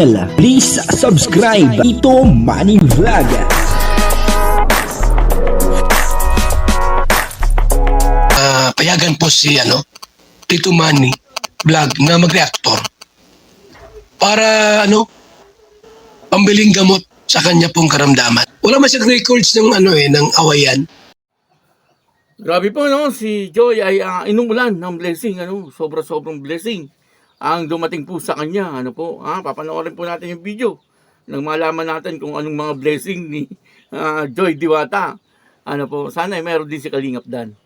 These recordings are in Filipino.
Please subscribe Ito Money Vlog. Payagan po si Tito Manny Vlog na mag-reactor para pambiling gamot sa kanya pong karamdaman. Wala man siyang records ng awayan. Grabe po, no? Si Joy ay inumulan ng blessing, sobra-sobrang blessing ang dumating po sa kanya, papanoorin po natin yung video nang malaman natin kung anong mga blessing ni Joy Diwata. Sana ay meron din si Kalingap Dan.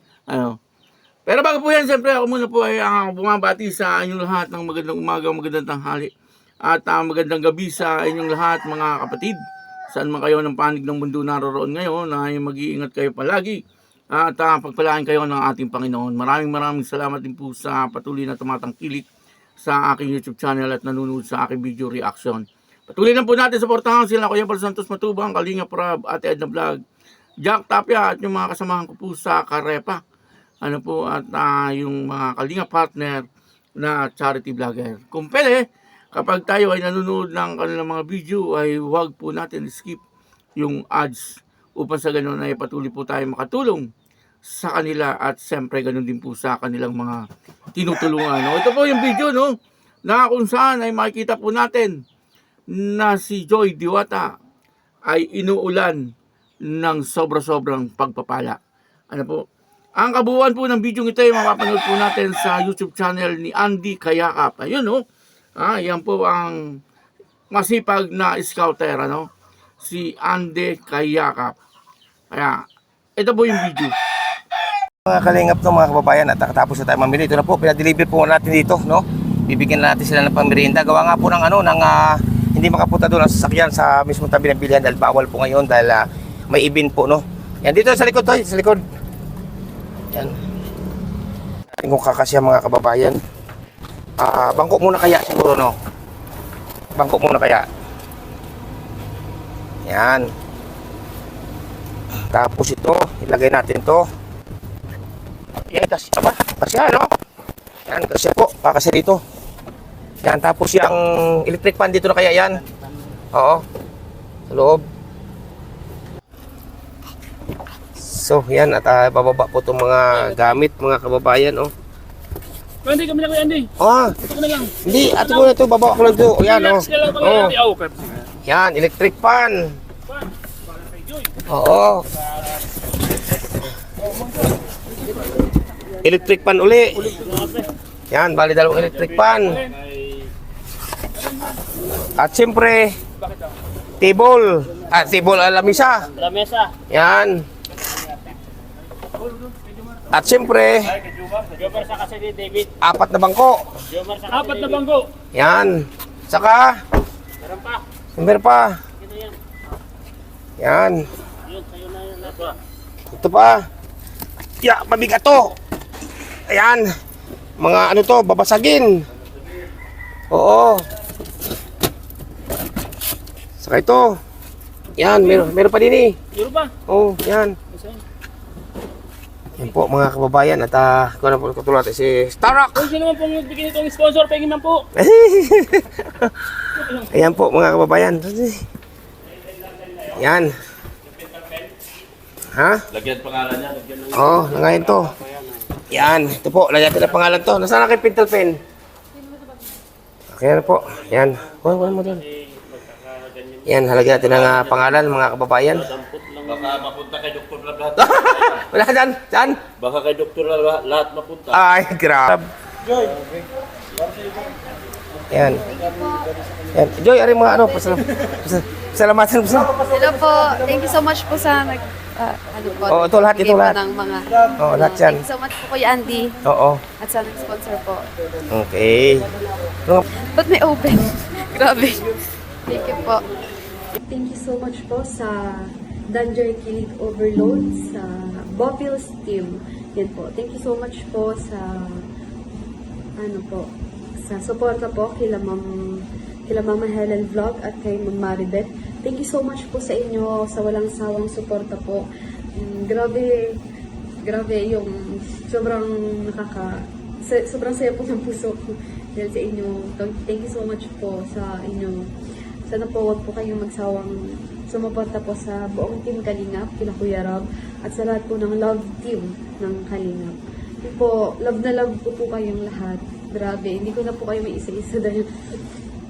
Pero bago po yan, siyempre ako muna po ay bumabati sa inyong lahat ng magandang umaga, magandang tanghali at magandang gabi sa inyong lahat mga kapatid. Saan man kayo ng panig ng mundo naroroon ngayon, ay mag-iingat kayo palagi at pagpalain kayo ng ating Panginoon. Maraming salamat din po sa patuloy na tumatangkilik sa aking YouTube channel at nanonood sa aking video reaction. Patuloy lang po natin suportahan sila Kuya Bal Santos Matubang, Kalingap Rab, Ate Edna Vlog, Jack Tapia at yung mga kasamahan ko po sa Karepa. At yung mga Kalingap partner na charity vlogger. Kung pwede, kapag tayo ay nanonood ng kanilang mga video ay huwag po natin skip yung ads upang sa ganun ay patuloy po tayo makatulong sa kanila at siyempre ganun din po sa kanilang mga tinutulungan. Ito po yung video na kung saan ay makikita po natin na si Joy Diwata ay inuulan ng sobra-sobrang pagpapala. Ang kabuuan po ng video ito ay mapapanood po natin sa YouTube channel ni Andy Kayakap. Ayun yan po ang masipag na scouter, si Andy Kayakap. Kaya ito po yung video. Mga kalingap mga kababayan, at tapos na tayo mamili. Ito na po, pinadeliver po natin dito, Bibigyan natin sila ng pangmerienda. Gawa nga po ng hindi makapunta doon ang sasakyan sa mismong tabi ng bilihan dahil bawal po ngayon dahil may event po, Yan dito sa likod sa likod. Yan. Ating kung kakasya mga kababayan. Bangko muna kaya siguro, Bangko muna kaya. Yan. Tapos ito, ilagay natin to. Yan, kasya ba? Kasya, Yan, kasya po. Kakasya dito. Yan, tapos yung electric fan dito na kaya yan. Oo. Sa loob. So, yan. At bababa po itong mga gamit, mga kababayan, Hindi kami na ko Andy. Ito ko na lang. Hindi, ato ko na ito. Bababa ko lang ito. Yan, Okay. Yan, electric fan. Oo. Electric pan uli. Yan, bali dalawang electric pan. At siyempre, table. Table lamisa. Lamesa. Yan. At siyempre, Jomar sa kasi ni David. 4 na bangko. Jomar sa 4 na bangko. Yan. Saka, Meron pa. meron pa. Ito yan. Yan. Yun, sa'yo na yun nato. Ito pa. Mabigat to. Ayan. Mga to, babasagin. Oo. Saka ito. Yan, meron pa din Meron pa. Oh, yan. Yan po mga kababayan at kung ano po katulad si Starrock. Kung sino man pong nagbigay nitong sponsor, pahingin man po. Ayan po mga kababayan. Yan. Ha? Lagyan pangalan niya. Oo, langayin to. Yan, ito po, lagyan natin ang pangalan to. Nasaan na kay Pintel Pen? Okay na po. Yan. Wala mo doon. Yan, halagyan natin ang pangalan mga kababayan. Baka mapunta kay Dr. lahat. Wala dyan, dyan. Baka kay Dr. lahat mapunta. Ay, grab. Yan. Yan. Joy, ari mga salamatan po. Hello po. Thank you so much po sa Ito lahat, ito lahat. Ng mga, Lahat yan. Thank you so much po Kuya Andy. Oo. At sa nag-sponsor po. Okay. Ba't may open? Grabe. Thank you po. Thank you so much po sa Danjoy Kilig Overload sa Bobbles Team. Yan po. Thank you so much po sa sa suporta po kila Mama Helen Vlog at kay Ma'am Maribeth. Thank you so much po sa inyo sa walang sawang suporta po. Grabe yung sobrang saya po ng puso ko. Dahil sa inyo, thank you so much po sa inyo. Sana po huwag po kayong magsawang sumuporta po sa buong team Kalingap, kina Kuya Rob, at sa lahat po ng love team ng Kalingap. Yun po, love na love ko po kayong lahat. Grabe, hindi ko na po kayo may isa-isa dahil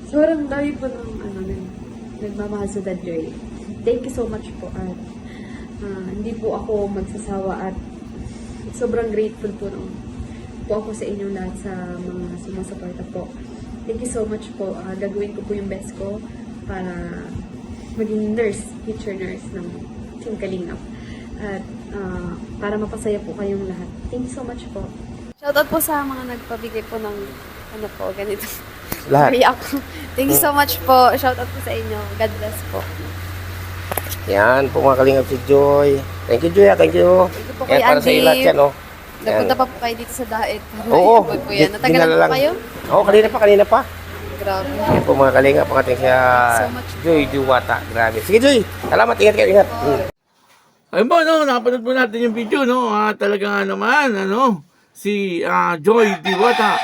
sobrang dami po ng nagmamahal sa Dad Ray. Thank you so much po at hindi po ako magsasawa at sobrang grateful po ako sa inyong lahat sa mga sumusuporta po. Thank you so much po. Gagawin ko po yung best ko para maging future nurse ng Team Kalingap. At para mapasaya po kayong lahat. Thank you so much po. Shoutout po sa mga nagpabigay po ng ganito. Lahat. Sorry ako. Thank you so much po. Shoutout po sa inyo. God bless po. Yan po mga kalingap si Joy. Thank you, Joy. Thank you. Thank you po Yan, kay para sa Andy. ilat yan, oh. Nagpunta pa po kayo dito sa Daet. Oo. Po yan. Natagalan dinala po lang. kayo? Oo, kanina pa. Grabe. Yan po mga kalingap. Ang ating siya So much. Joy Diwata. Grabe. Sige, Joy. Salamat. Ingat kayo. Ingat. Ayun po, no, napanood po natin yung video, no. Talaga nga naman, si Joy Diwata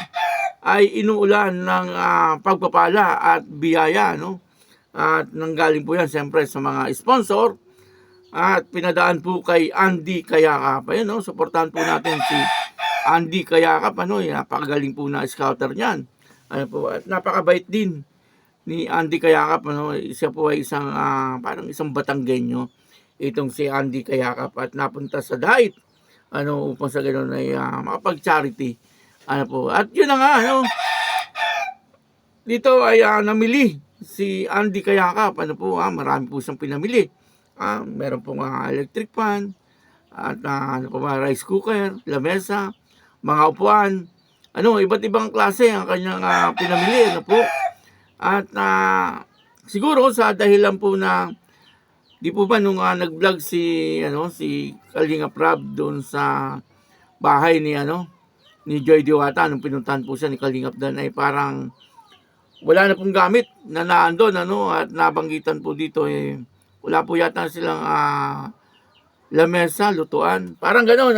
ay inuulan ng pagpapala at biyaya, no. At nanggaling po yan, siyempre, sa mga sponsor. At pinadaan po kay Andy Kayakap. Ayun, no, suportahan po natin si Andy Kayakap, napakagaling po na scouter niyan. Ano po, at napakabait din ni Andy Kayakap, siya po ay isang, parang isang Batanggenyo. Itong si Andy Kayakap at napunta sa Daet upang sa ganoon ay makapag-charity at yun na nga dito ay namili si Andy Kayakap marami po siyang pinamili meron pong electric fan at rice cooker, lamesa, mga upuan, iba't ibang klase ang kanyang pinamili at siguro sa dahilan po na di po ba nung nag-vlog si Kalingap Rob doon sa bahay ni Joy Diwata nung pinuntahan po siya ni Kalingap Dan ay parang wala na pong gamit na naandun at nabanggitan po dito wala po yata silang lamesa, lutuan. Parang ganoon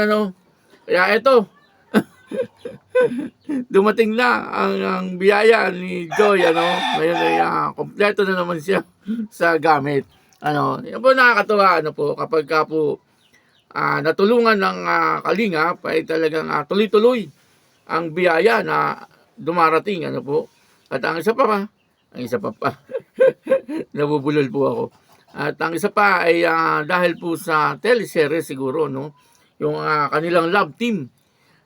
Kaya eto dumating na ang biyaya ni Joy ngayon ay kompleto na naman siya sa gamit. Yan po nakakatuwa kapag po natulungan ng Kalingap ay talagang tuloy-tuloy ang biyaya na dumarating at ang isa pa nabubulol po ako. At ang isa pa ay dahil po sa teleserye siguro yung kanilang love team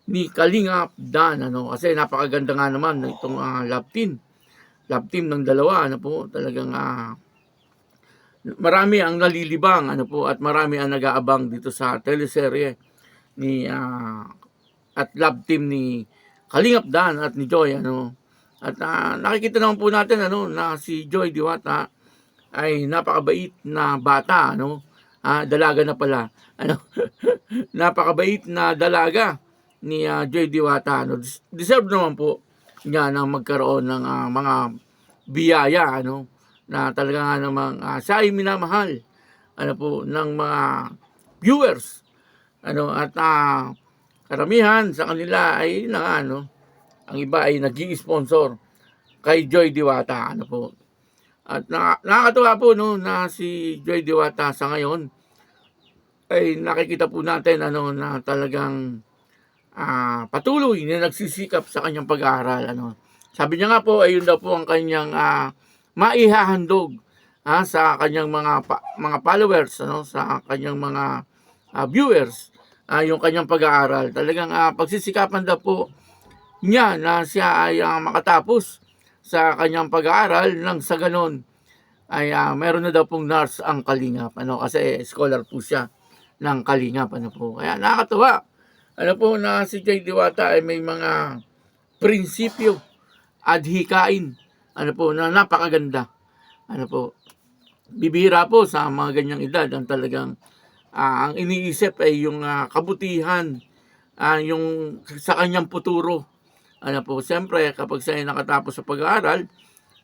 ni Kalingap Dan kasi napakaganda nga naman itong love team ng dalawa talagang marami ang nalilibang at marami ang nag-aabang dito sa teleserye ni at love team ni Kalingap Dan at ni Joy at nakikita naman po natin na si Joy Diwata ay napakabait na bata dalaga na pala napakabait na dalaga ni Joy Diwata deserve naman po niya na magkaroon ng mga biyaya na talaga nga namang siya ay minamahal ng mga viewers at karamihan sa kanila ay ang iba ay nag-i-sponsor kay Joy Diwata at nakakatuwa po na si Joy Diwata sa ngayon ay nakikita po natin na talagang patuloy na nagsisikap sa kanyang pag-aaral sabi niya nga po ayun daw po ang kanyang maihahandog sa kanyang mga followers sa kanyang mga viewers yung kanyang pag-aaral. Talagang pagsisikapan daw po niya na siya ay makatapos sa kanyang pag-aaral nang sa ganon ay meron na daw pong nurse ang Kalingap kasi scholar po siya ng Kalingap kaya nakakatuwa na si Joy Diwata ay may mga prinsipyo at hikain na napakaganda. Bibihira po sa mga ganyang edad ang talagang ang iniisip ay yung kabutihan yung sa kanyang futuro. Siyempre kapag siya ay nakatapos sa pag-aaral,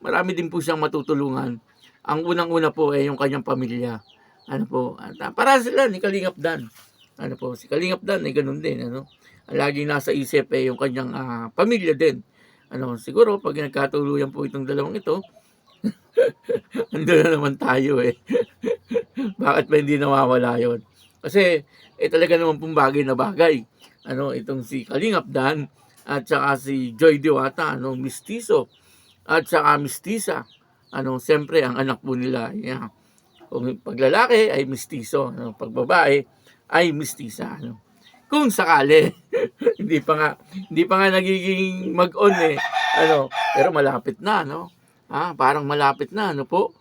marami din po siyang matutulungan. Ang unang-una po ay yung kanyang pamilya. At para sila ni Kalingap Dan. Si Kalingap Dan ay ganun din. Laging nasa isip ay yung kanyang pamilya din. Siguro pag nagkatuluyan po itong dalawang ito, andun na naman tayo eh. Bakit ba hindi nawawala yon? Kasi talaga naman pong bagay na bagay. Itong si Kalingap Dan at saka si Joy Diwata, mistiso at saka mistisa. Siyempre ang anak po nila, kung pag lalaki ay mistiso, pag babae ay mistisa. Kung sakali, hindi pa nga nagiging mag-on eh. Pero malapit na, parang malapit na, po.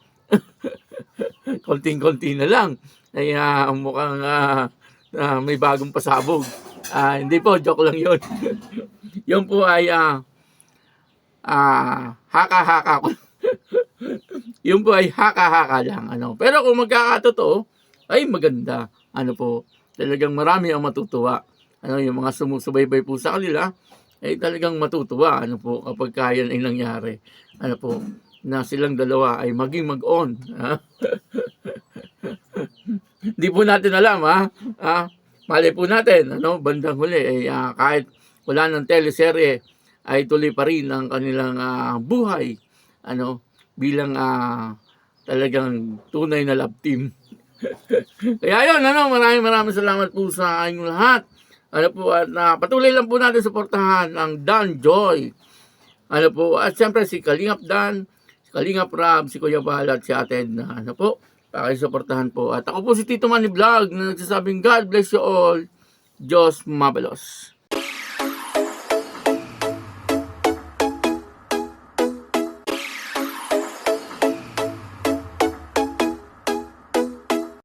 Konting-konti na lang. Ay mukhang may bagong pasabog. Hindi po, joke lang yun. Yun po ay haka-haka ko. Yun po ay haka-haka lang. Pero kung magkakatotoo, ay maganda. Talagang marami ang matutuwa. Yung mga sumusubaybay po sa kanila, ay talagang matutuwa. Kapag kaya ay nangyari. Na silang dalawa ay maging mag-on. Hindi po natin alam, Malay po natin, bandang huli, kahit wala ng teleserye, ay tuloy pa rin ang kanilang buhay, bilang talagang tunay na love team. Kaya yun, maraming salamat po sa inyong lahat. At patuloy lang po natin suportahan ang Dan Joy. At siyempre si Kalingap Dan, si Kalingap Rab, si Kuya Bal at si Ate Edna. Pakisuportahan po. At ako po si Tito Manny Vlog na nagsasabing God bless you all. Diyos mabalos.